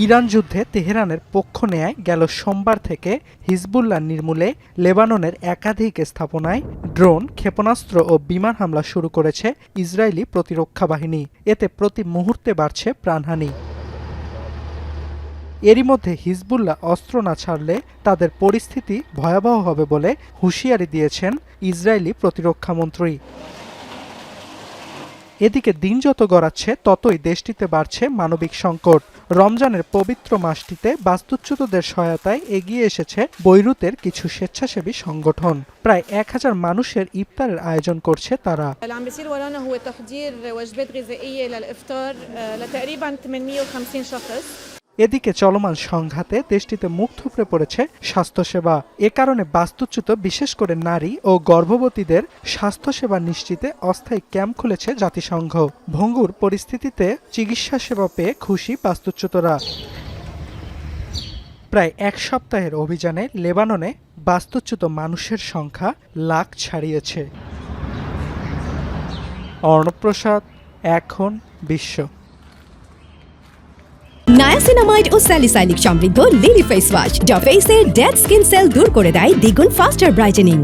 Iran যুদ্ধে তেহরানের পক্ষ নেয় গেল সোমবার থেকে হিজবুল্লাহ নির্মূলে লেবাননের একাধিক স্থাপনায় ড্রোন, ক্ষেপণাস্ত্র ও বিমান হামলা শুরু করেছে ইসরায়েলি প্রতিরক্ষা বাহিনী। এতে প্রতি মুহূর্তে বাড়ছে প্রাণহানি। এরই মধ্যে হিজবুল্লাহ অস্ত্র না ছাড়লে তাদের পরিস্থিতি ভয়াবহ হবে বলে হুঁশিয়ারি দিয়েছেন ইসরায়েলি প্রতিরক্ষামন্ত্রী। এদিকে দিন যত গড়াচ্ছে ততই দেশটিতে বাড়ছে মানবিক সংকট। রমজানের পবিত্র মাসটিতে বাস্তুচ্যুতদের সহায়তায় এগিয়ে এসেছে বৈরুতের কিছু স্বেচ্ছাসেবী সংগঠন। প্রায় 1000 মানুষের ইফতারের আয়োজন করছে তারা। এদিকে চলমান সংঘাতে দেশটিতে মুখ থুবড়ে পড়েছে স্বাস্থ্যসেবা। এ কারণে বাস্তুচ্যুত বিশেষ করে নারী ও গর্ভবতীদের স্বাস্থ্যসেবা নিশ্চিতে অস্থায়ী ক্যাম্প খুলেছে জাতিসংঘ। ভঙ্গুর পরিস্থিতিতে চিকিৎসা সেবা পেয়ে খুশি বাস্তুচ্যুতরা। প্রায় এক সপ্তাহের অভিযানে লেবাননে বাস্তুচ্যুত মানুষের সংখ্যা লাখ ছাড়িয়েছে। অর্ণব প্রসাদ, এখন বিশ্ব। নায়াসিনামাইড ও স্যালিসাইলিক সমৃদ্ধ লিলি ফেস ওয়াশ যা ফেসের ডেড স্কিন সেল দূর করে দেয় দ্বিগুণ ফাস্টার ব্রাইটেনিং।